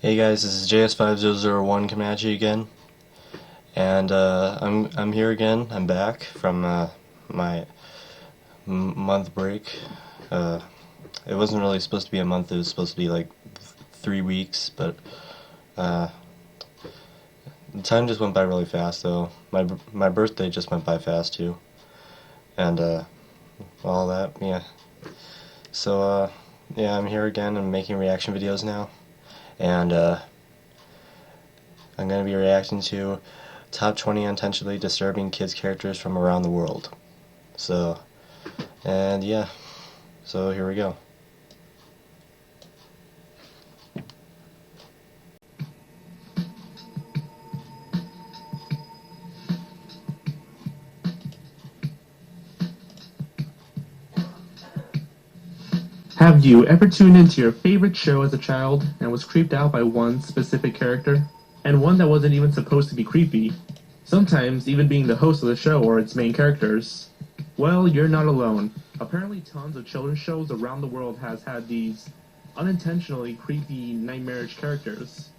Hey guys, this is Js5001 coming at you again, and I'm here again. I'm back from my month break. It wasn't really supposed to be a month. It was supposed to be like 3 weeks, but the time just went by really fast. Though my birthday just went by fast too, and all that. Yeah. So yeah, I'm here again. I'm making reaction videos now. And I'm going to be reacting to top 20 unintentionally disturbing kids characters from around the world. So, and yeah, so here we go. Have you ever tuned into your favorite show as a child and was creeped out by one specific character? And one that wasn't even supposed to be creepy? Sometimes even being the host of the show or its main characters? Well, you're not alone. Apparently tons of children's shows around the world has had these unintentionally creepy, nightmarish characters.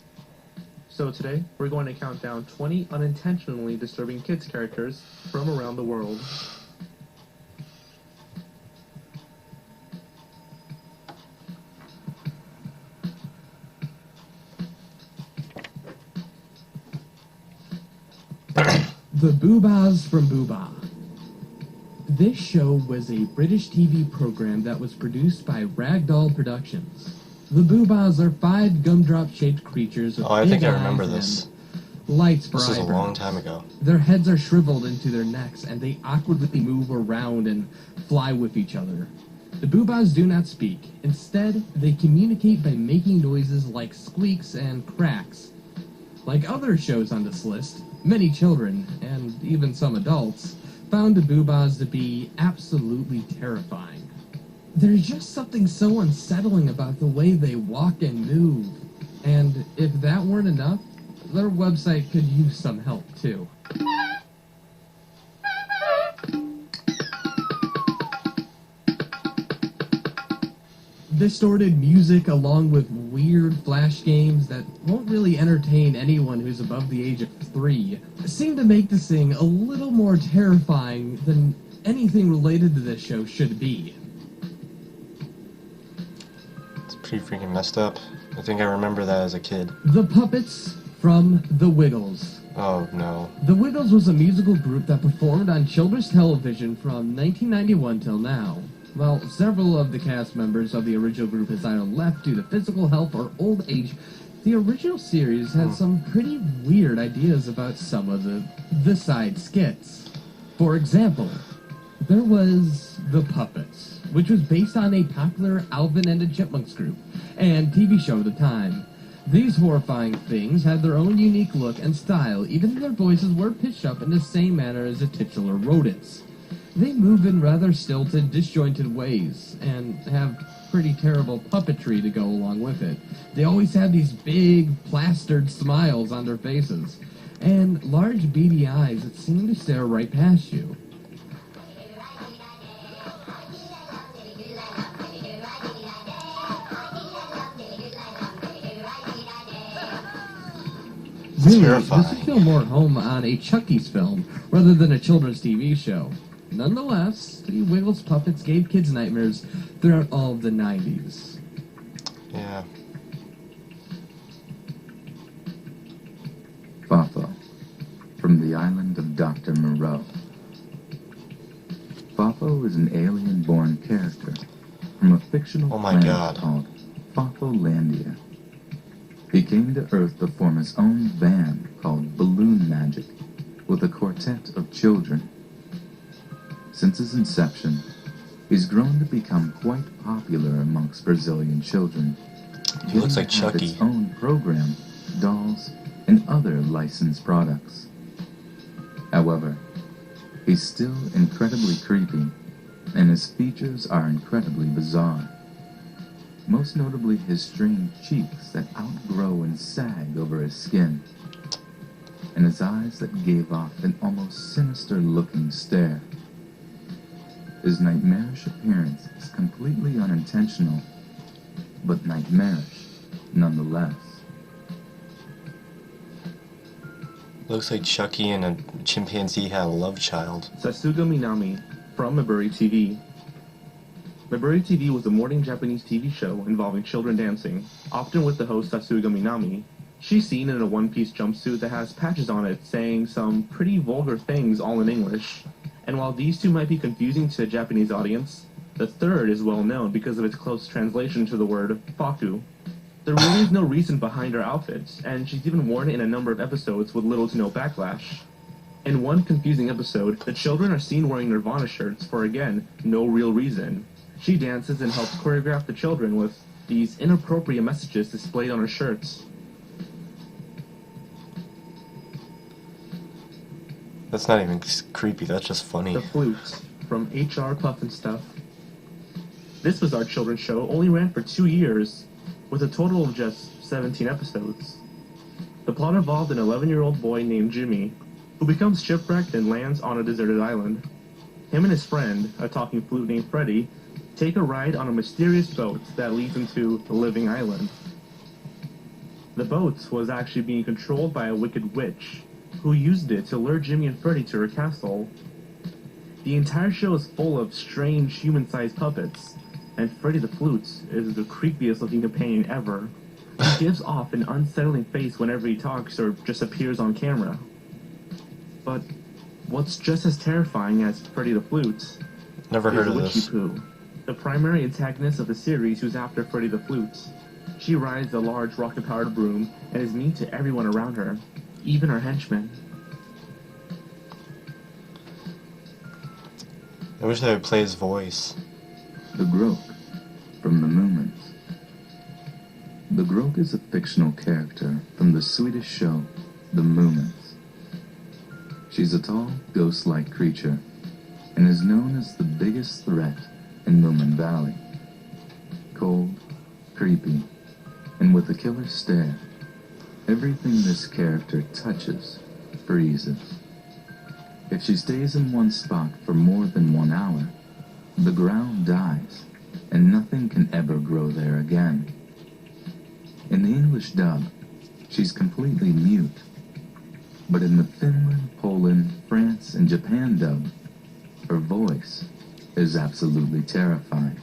So today, we're going to count down 20 unintentionally disturbing kids characters from around the world. The Boobas from Booba. This show was a British TV program that was produced by Ragdoll Productions. The Boobas are 5 gumdrop-shaped creatures with I big think I eyes remember and this. lights for This was a eyebrows. long time ago. Their heads are shriveled into their necks, and they awkwardly move around and fly with each other. The Boobas do not speak. Instead, they communicate by making noises like squeaks and cracks. Like other shows on this list, many children, and even some adults, found the Boobas to be absolutely terrifying. There's just something so unsettling about the way they walk and move. And if that weren't enough, their website could use some help too. Distorted music along with weird flash games that won't really entertain anyone who's above the age of 3 seem to make this thing a little more terrifying than anything related to this show should be. It's pretty freaking messed up. I think I remember that as a kid. The Puppets from The Wiggles. Oh no. The Wiggles was a musical group that performed on children's television from 1991 till now. While several of the cast members of the original group has either left due to physical health or old age, the original series had some pretty weird ideas about some of the side skits. For example, there was The Puppets, which was based on a popular Alvin and the Chipmunks group and TV show at the time. These horrifying things had their own unique look and style, even though their voices were pitched up in the same manner as the titular rodents. They move in rather stilted, disjointed ways, and have pretty terrible puppetry to go along with it. They always have these big, plastered smiles on their faces, and large beady eyes that seem to stare right past you. Really, terrifying. this would feel more at home on a Chucky's film rather than a children's TV show. Nonetheless, the Wiggles puppets gave kids nightmares throughout all of the 90s. Yeah. Fathe, from the island of Dr. Moreau. Fathe is an alien-born character from a fictional Oh my planet God. called Fatholandia. He came to Earth to form his own band called Balloon Magic with a quartet of children. Since his inception, he's grown to become quite popular amongst Brazilian children. He looks like Getting to have Chucky. its own program, dolls, and other licensed products. However, he's still incredibly creepy, and his features are incredibly bizarre. Most notably his strange cheeks that outgrow and sag over his skin, and his eyes that gave off an almost sinister-looking stare. His nightmarish appearance is completely unintentional, but nightmarish nonetheless. Looks like Chucky and a chimpanzee had a love child. Pseudo Minami from Miburi TV. Miburi TV was a morning Japanese TV show involving children dancing, often with the host Pseudo Minami. She's seen in a one-piece jumpsuit that has patches on it saying some pretty vulgar things all in English. And while these two might be confusing to a Japanese audience, the third is well known because of its close translation to the word faku. There really is no reason behind her outfit, and she's even worn it in a number of episodes with little to no backlash. In one confusing episode, the children are seen wearing Nirvana shirts for, again, no real reason. She dances and helps choreograph the children with these inappropriate messages displayed on her shirts. That's not even creepy, that's just funny. The Flute from HR Puff and Stuff. This was our children's show, only ran for 2 years, with a total of just 17 episodes. The plot involved an 11-year-old boy named Jimmy, who becomes shipwrecked and lands on a deserted island. Him and his friend, a talking flute named Freddy, take a ride on a mysterious boat that leads them to the living island. The boat was actually being controlled by a wicked witch, who used it to lure Jimmy and Freddy to her castle. The entire show is full of strange human-sized puppets, and Freddy the Flute is the creepiest looking companion ever. He gives off an unsettling face whenever he talks or just appears on camera. But what's just as terrifying as Freddy the Flute Never heard of Witchy this. Poo, the primary antagonist of the series who's after Freddy the Flute. She rides a large rocket-powered broom and is mean to everyone around her, even her henchmen. I wish I would play his voice. The Groke from the Moomins. The Groke is a fictional character from the Swedish show The Moomins. She's a tall, ghost-like creature and is known as the biggest threat in Moomin Valley. Cold, creepy, and with a killer stare, everything this character touches freezes. If she stays in one spot for more than 1 hour, the ground dies, and nothing can ever grow there again. In the English dub, she's completely mute, but in the Finland, Poland, France, and Japan dub, her voice is absolutely terrifying.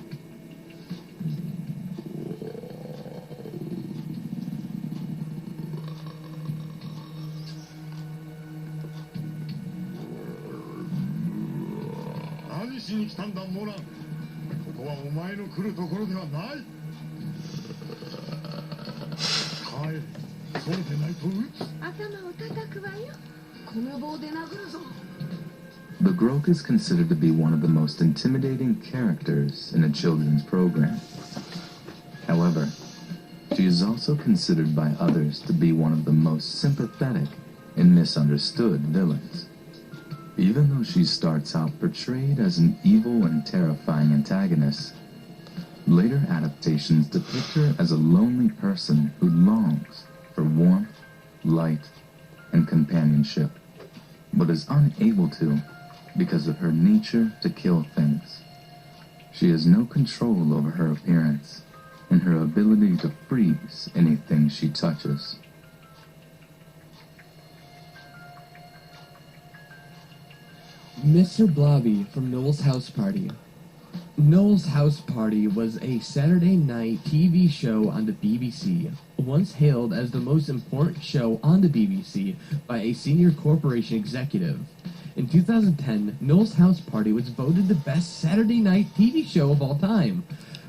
The Groke is considered to be one of the most intimidating characters in a children's program. However, she is also considered by others to be one of the most sympathetic and misunderstood villains. Even though she starts out portrayed as an evil and terrifying antagonist, later adaptations depict her as a lonely person who longs for warmth, light, and companionship, but is unable to because of her nature to kill things. She has no control over her appearance and her ability to freeze anything she touches. Mr. Blobby from Noel's House Party. Noel's House Party was a Saturday night TV show on the BBC, once hailed as the most important show on the BBC by a senior corporation executive. In 2010, Noel's House Party was voted the best Saturday night TV show of all time,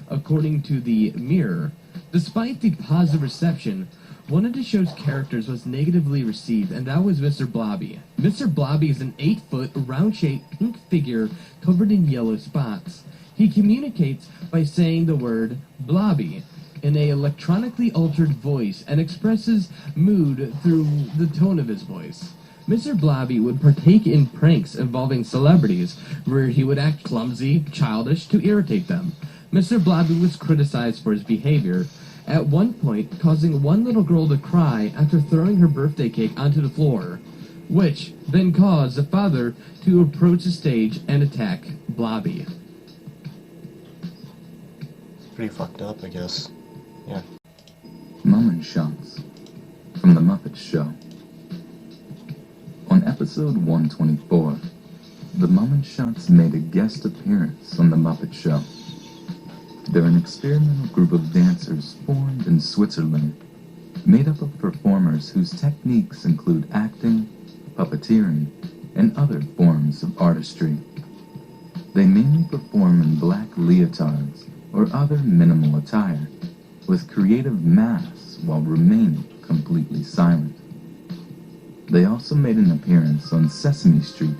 according to the Mirror. Despite the positive reception, one of the show's characters was negatively received, and that was Mr. Blobby. Mr. Blobby is an 8-foot, round-shaped pink figure covered in yellow spots. He communicates by saying the word Blobby in a electronically altered voice and expresses mood through the tone of his voice. Mr. Blobby would partake in pranks involving celebrities, where he would act clumsy, childish, to irritate them. Mr. Blobby was criticized for his behavior, at one point causing one little girl to cry after throwing her birthday cake onto the floor, which then caused the father to approach the stage and attack Blobby. Pretty fucked up, I guess. Yeah. Mum and Shots from The Muppet Show. episode 124, the Mumminshots made a guest appearance on The Muppet Show. They're an experimental group of dancers formed in Switzerland, made up of performers whose techniques include acting, puppeteering, and other forms of artistry. They mainly perform in black leotards or other minimal attire, with creative masks while remaining completely silent. They also made an appearance on Sesame Street,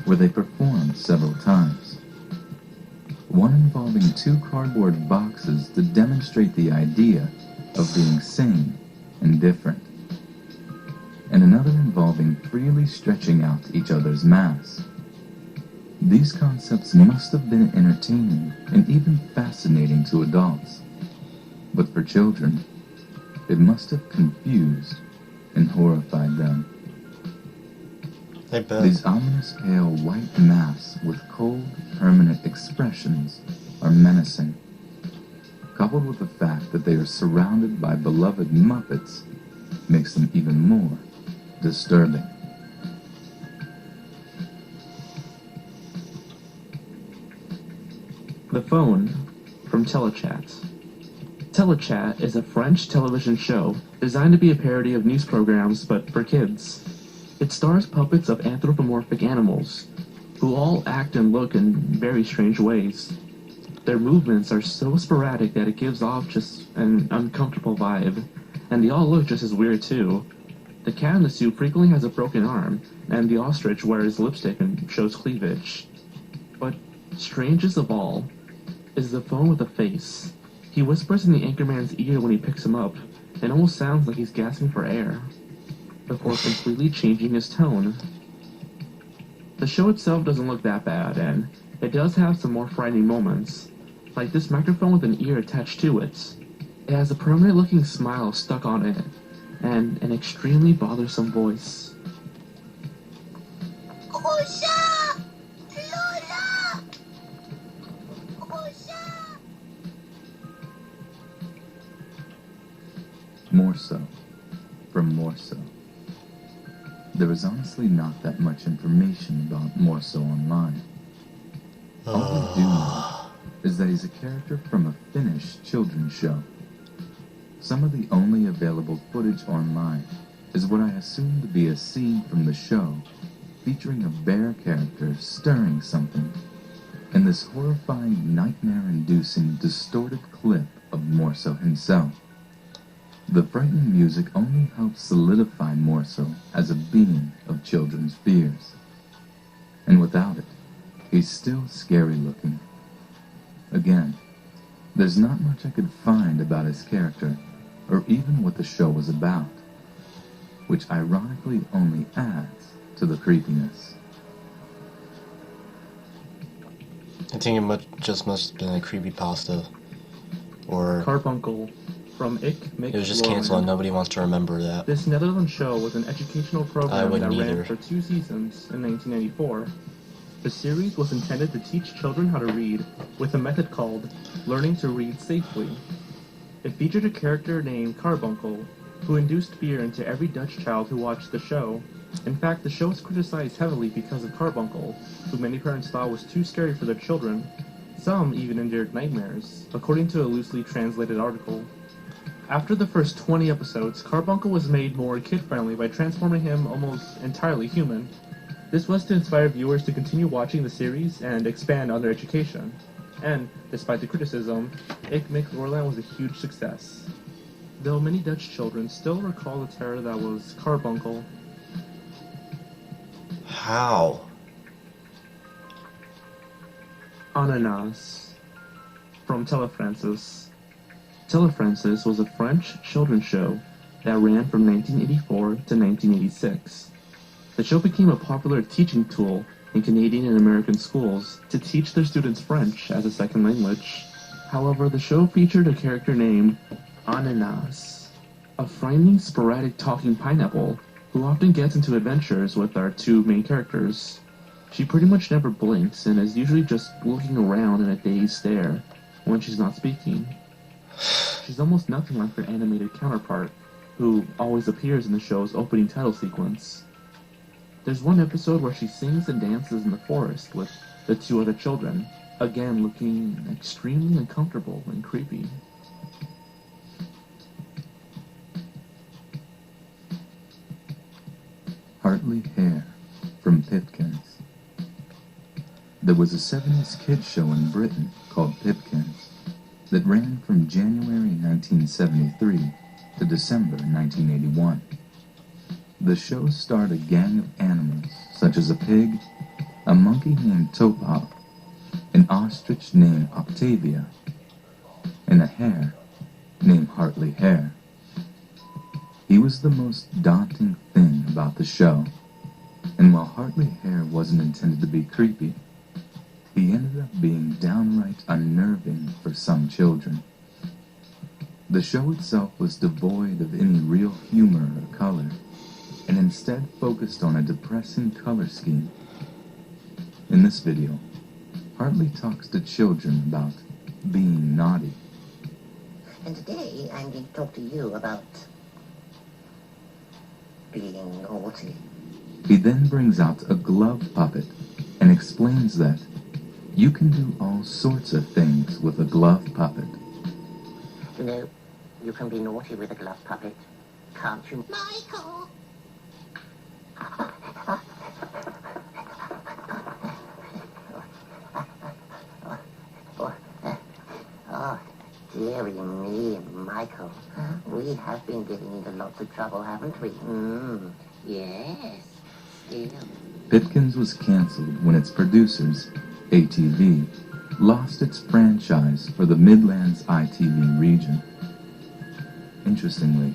where they performed several times. One involving 2 cardboard boxes to demonstrate the idea of being sane and different, and another involving freely stretching out each other's masks. These concepts must have been entertaining and even fascinating to adults, but for children, it must have confused and horrified them. I bet. These ominous pale white masks with cold, permanent expressions are menacing, coupled with the fact that they are surrounded by beloved Muppets makes them even more disturbing. The Phone from Telechat. Telechat is a French television show designed to be a parody of news programs, but for kids. It stars puppets of anthropomorphic animals, who all act and look in very strange ways. Their movements are so sporadic that it gives off just an uncomfortable vibe, and they all look just as weird too. The cat in the suit frequently has a broken arm, and the ostrich wears lipstick and shows cleavage. But strangest of all is the phone with a face. He whispers in the anchorman's ear when he picks him up, and almost sounds like he's gasping for air, before completely changing his tone. The show itself doesn't look that bad, and it does have some more frightening moments, like this microphone with an ear attached to it. It has a permanent-looking smile stuck on it, and an extremely bothersome voice. Rosa! Lola! Rosa! More so, from More So. There is honestly not that much information about More So online. All we do know is that he's a character from a Finnish children's show. Some of the only available footage online is what I assume to be a scene from the show featuring a bear character stirring something, and this horrifying, nightmare-inducing, distorted clip of More So himself. The frightening music only helps solidify More So as a being of children's fears. And without it, he's still scary looking. Again, there's not much I could find about his character, or even what the show was about, which ironically only adds to the creepiness. I think it just must have been a creepypasta. Or Carbuncle from Ik Mik it was just Lauren. canceled and nobody wants to remember that. This Netherlands show was an educational I program that wouldn't ran either. for 2 seasons in 1994. The series was intended to teach children how to read with a method called Learning to Read Safely. It featured a character named Carbuncle, who induced fear into every Dutch child who watched the show. In fact, the show was criticized heavily because of Carbuncle, who many parents thought was too scary for their children. Some even endured nightmares, according to a loosely translated article. After the first 20 episodes, Carbuncle was made more kid-friendly by transforming him almost entirely human. This was to inspire viewers to continue watching the series and expand on their education. And, despite the criticism, Ik Mik Lauren was a huge success. Though many Dutch children still recall the terror that was Carbuncle. How? Ananias from Telefrancis. Telefrancis was a French children's show that ran from 1984 to 1986. The show became a popular teaching tool in Canadian and American schools to teach their students French as a second language. However, the show featured a character named Ananias, a frightening, sporadic talking pineapple who often gets into adventures with our 2 main characters. She pretty much never blinks and is usually just looking around in a dazed stare when she's not speaking. She's almost nothing like her animated counterpart, who always appears in the show's opening title sequence. There's one episode where she sings and dances in the forest with the two other children, again looking extremely uncomfortable and creepy. Hartley Hare from Pipkins. There was a 70s kids show in Britain called Pipkins that ran from January 1973 to December 1981. The show starred a gang of animals such as a pig, a monkey named Topop, an ostrich named Octavia, and a hare named Hartley Hare. He was the most daunting thing about the show, and while Hartley Hare wasn't intended to be creepy, he ended up being downright unnerving for some children. The show itself was devoid of any real humor or color, and instead focused on a depressing color scheme. In this video, Hartley talks to children about being naughty. And today I'm going to talk to you about being naughty. He then brings out a glove puppet and explains that you can do all sorts of things with a glove puppet. You know, you can be naughty with a glove puppet, can't you? Michael! Oh, dearie me, Michael. We have been getting into lots of trouble, haven't we? Yes. Still. Pipkins was canceled when its producers, ATV, lost its franchise for the Midlands ITV region. Interestingly,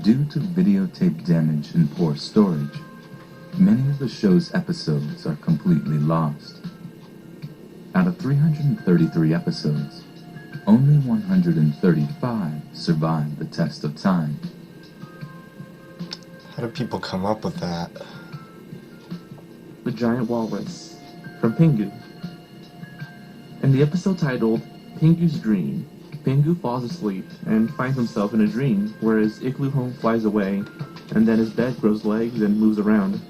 due to videotape damage and poor storage, many of the show's episodes are completely lost. Out of 333 episodes, only 135 survived the test of time. How do people come up with that? The Giant Walrus from Pingu. In the episode titled Pingu's Dream, Pingu falls asleep and finds himself in a dream where his igloo home flies away and then his bed grows legs and moves around.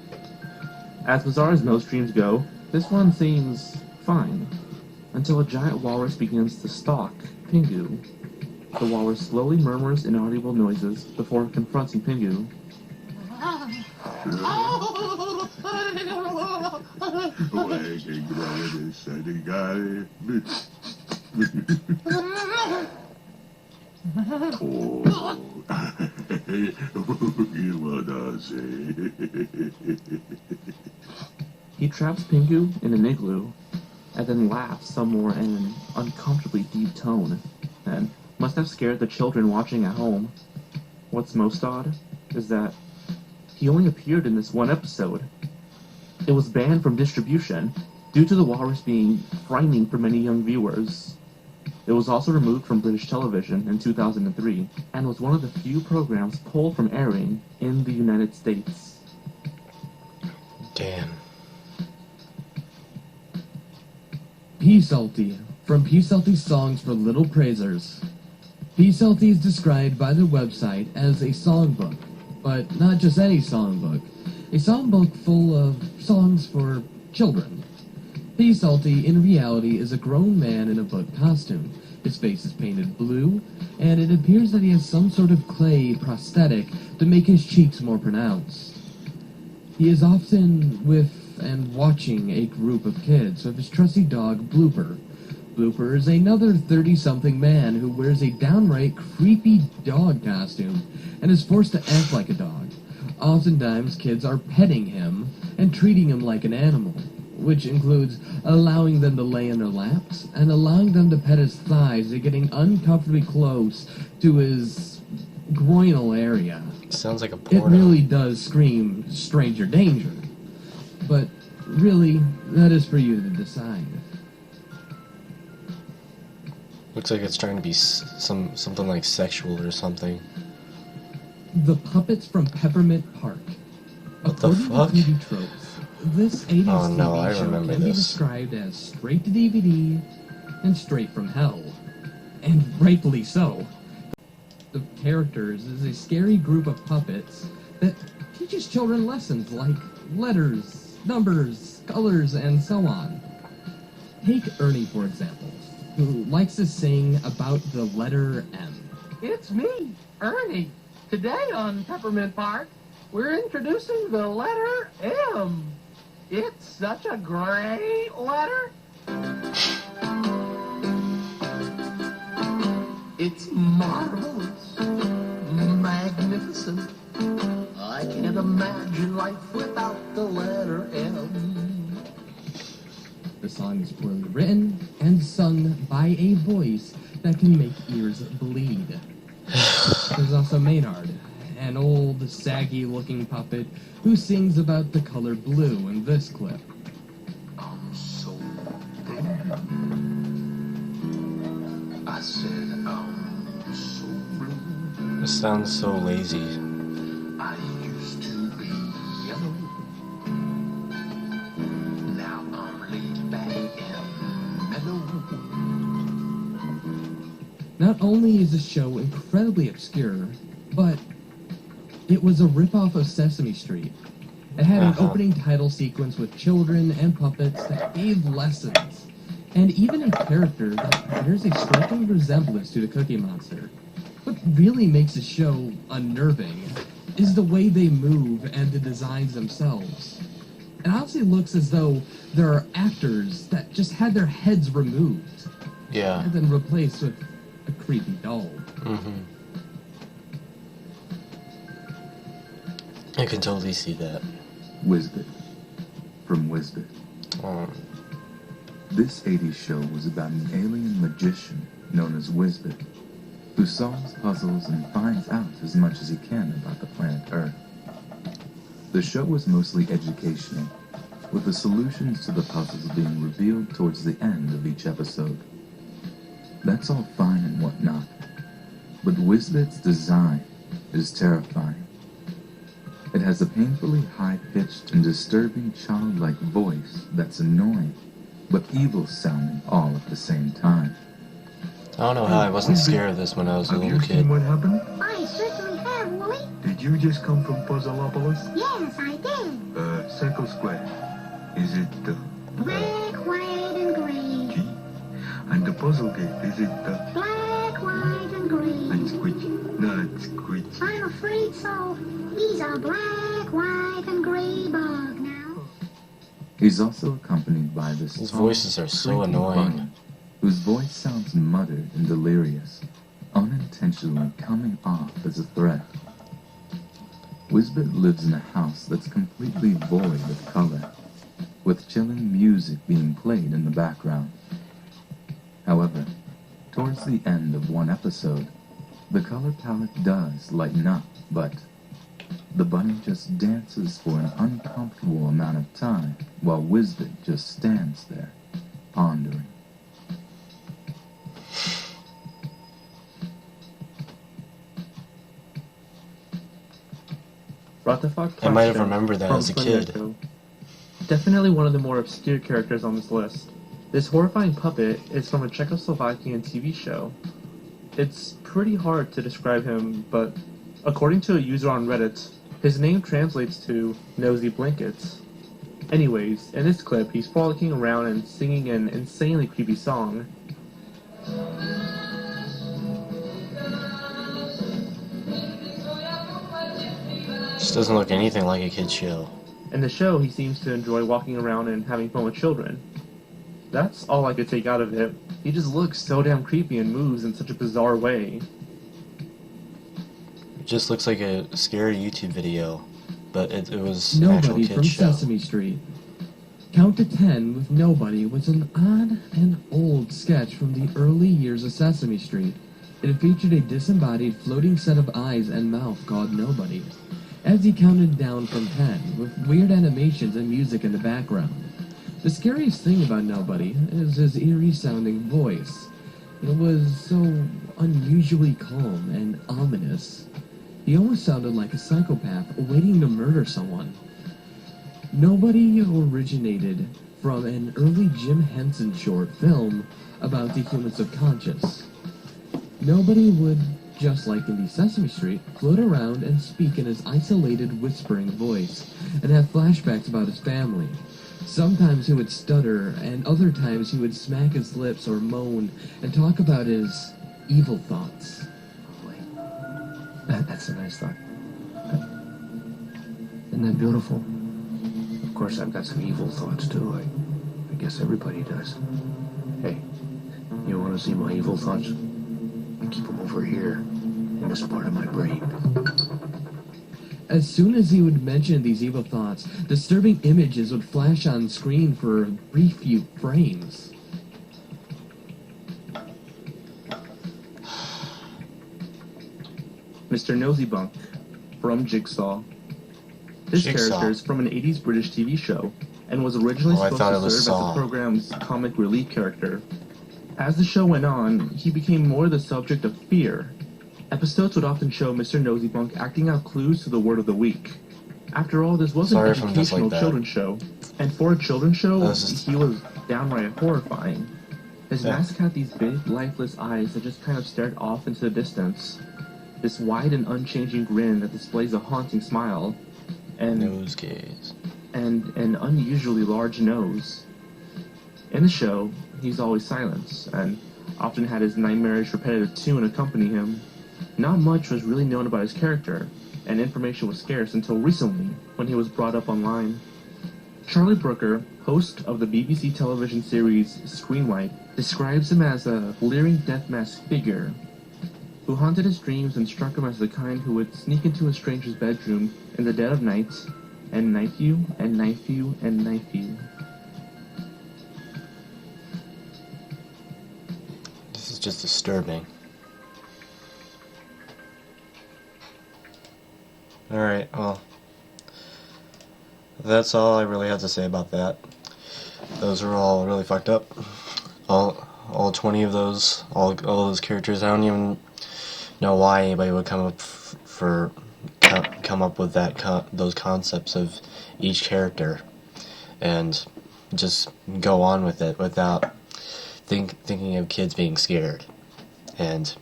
As bizarre as most dreams go, this one seems fine, until a giant walrus begins to stalk Pingu. The walrus slowly murmurs inaudible noises before confronting Pingu. He traps Pingu in an igloo, and then laughs some more in an uncomfortably deep tone, and must have scared the children watching at home. What's most odd is that he only appeared in this one episode. It was banned from distribution due to the walrus being frightening for many young viewers. It was also removed from British television in 2003 and was one of the few programs pulled from airing in the United States. Damn. P. Salty, from P. Salty's Songs for Little Praisers. P. Salty is described by their website as a songbook, but not just any songbook. A songbook full of songs for children. P. Salty, in reality, is a grown man in a book costume. His face is painted blue, and it appears that he has some sort of clay prosthetic to make his cheeks more pronounced. He is often with and watching a group of kids with his trusty dog, Blooper. Blooper is another 30-something man who wears a downright creepy dog costume and is forced to act like a dog. Oftentimes, kids are petting him and treating him like an animal, which includes allowing them to lay in their laps and allowing them to pet his thighs and getting uncomfortably close to his groinal area. Sounds like a It porno. really does scream stranger danger. But really, that is for you to decide. Looks like it's trying to be something like sexual or something. The Puppets from Peppermint Park. What the According fuck? to TV tropes, this 80s Oh, no, TV I show remember can be this. described as straight to DVD and straight from hell. And rightfully so. The characters is a scary group of puppets that teaches children lessons like letters, numbers, colors, and so on. Take Ernie, for example, who likes to sing about the letter M. It's me, Ernie. Today on Peppermint Park, we're introducing the letter M. It's such a great letter. It's marvelous, magnificent. I can't imagine life without the letter M. The song is poorly written and sung by a voice that can make ears bleed. There's also Maynard, an old, saggy-looking puppet who sings about the color blue in this clip. I'm so blue. I said I'm so blue. This sounds so lazy. I used to be yellow. Now I'm laid back and mellow. Not only is the show incredibly obscure, but it was a ripoff of Sesame Street. It had an opening title sequence with children and puppets that gave lessons, and even a character that bears a striking resemblance to the Cookie Monster. What really makes the show unnerving is the way they move and the designs themselves. It honestly looks as though there are actors that just had their heads removed Yeah. and then replaced with a creepy doll. I can totally see that. Wisbit. From Wisbit. This 80s show was about an alien magician known as Wisbit, who solves puzzles and finds out as much as he can about the planet Earth. The show was mostly educational, with the solutions to the puzzles being revealed towards the end of each episode. That's all fine and whatnot, but Wisbit's design is terrifying. It has a painfully high-pitched and disturbing childlike voice that's annoying, but evil-sounding all at the same time. I don't know how I wasn't scared of this when I was a Have little you kid. seen what happened? I certainly have, Wooly. Did you just come from Puzzleopolis? Yes, I did. Circle Square. Is it the Black, white, and gray. key? And the puzzle gate, is it the Black, white, and gray. and squidgy? Not squidgy. I'm afraid so. These are black, white, and gray bug now. He's also accompanied by this These tall, voices are so creepy annoying. bunny, whose voice sounds muttered and delirious, unintentionally coming off as a threat. Wisbit lives in a house that's completely void of color, with chilling music being played in the background. However, towards the end of one episode, the color palette does lighten up, but the bunny just dances for an uncomfortable amount of time while Wisbit just stands there, pondering. I might have remembered that as a kid. Definitely one of the more obscure characters on this list. This horrifying puppet is from a Czechoslovakian TV show. It's pretty hard to describe him, but according to a user on Reddit, his name translates to nosy blankets. Anyways, in this clip, he's frolicking around and singing an insanely creepy song. This doesn't look anything like a kid's show. In the show, he seems to enjoy walking around and having fun with children. That's all I could take out of it. He just looks so damn creepy and moves in such a bizarre way. It just looks like a scary YouTube video, but it was an actual Nobody from kid's show. Sesame Street. Count to 10 with Nobody was an odd and old sketch from the early years of Sesame Street. It featured a disembodied floating set of eyes and mouth called Nobody, as he counted down from 10, with weird animations and music in the background. The scariest thing about Nobody is his eerie-sounding voice. It was so unusually calm and ominous. He almost sounded like a psychopath waiting to murder someone. Nobody originated from an early Jim Henson short film about the human subconscious. Nobody would just like in the Sesame Street, float around and speak in his isolated, whispering voice, and have flashbacks about his family. Sometimes he would stutter, and other times he would smack his lips or moan and talk about his evil thoughts. That's a nice thought. Isn't that beautiful? Of course, I've got some evil thoughts, too. I guess everybody does. Hey, you want to see my evil thoughts? I keep them over here, in this part of my brain. As soon as he would mention these evil thoughts, disturbing images would flash on screen for a brief few frames. Mr. Nosybunk from Jigsaw. This Jigsaw. character is from an 80s British TV show and was originally Oh, I supposed thought to it serve was as Saw. the program's comic relief character. As the show went on, he became more the subject of fear. Episodes would often show Mr. Nosybunk acting out clues to the word of the week. After all, this was an Sorry if I'm just like educational that. children's show, and for a children's show, That was just- he was downright horrifying. His Yeah. mask had these big, lifeless eyes that just kind of stared off into the distance. This wide and unchanging grin that displays a haunting smile, and Nose gaze. an unusually large nose. In the show, he's always silent, and often had his nightmarish repetitive tune accompany him. Not much was really known about his character, and information was scarce until recently, when he was brought up online. Charlie Brooker, host of the BBC television series Screenwipe, describes him as a leering death mask figure who haunted his dreams and struck him as the kind who would sneak into a stranger's bedroom in the dead of night and knife you and knife you and knife you. This is just disturbing. Alright, well, that's all I really have to say about that. Those are all really fucked up. All 20 of those, all those characters. I don't even know why anybody would come up with those concepts of each character and just go on with it without thinking of kids being scared. And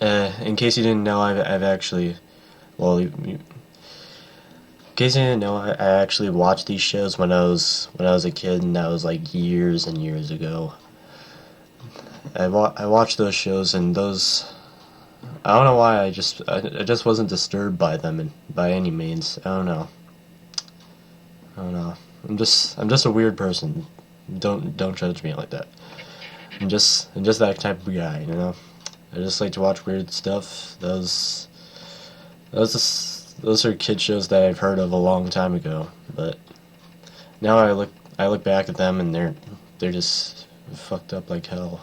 in case you didn't know, I've actually, well, in case you didn't know, I actually watched these shows when I was a kid, and that was like years and years ago. I watched those shows, and those, I don't know why, I just wasn't disturbed by them by any means. I don't know. I'm just a weird person. Don't judge me like that. I'm just that type of guy, you know. I just like to watch weird stuff. Those are kid shows that I've heard of a long time ago, but now I look back at them and they're just fucked up like hell.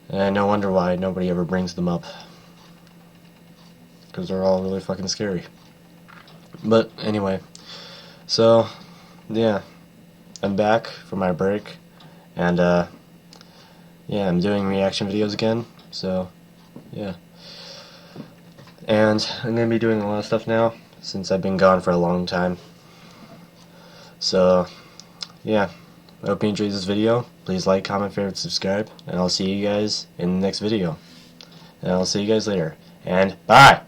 And no wonder why nobody ever brings them up, because they're all really fucking scary. But anyway, so yeah, I'm back from my break, and yeah, I'm doing reaction videos again. So yeah, and I'm gonna be doing a lot of stuff now since I've been gone for a long time. So yeah, I hope you enjoyed this video. Please like, comment, favorite, subscribe, and I'll see you guys in the next video. And I'll see you guys later. And bye!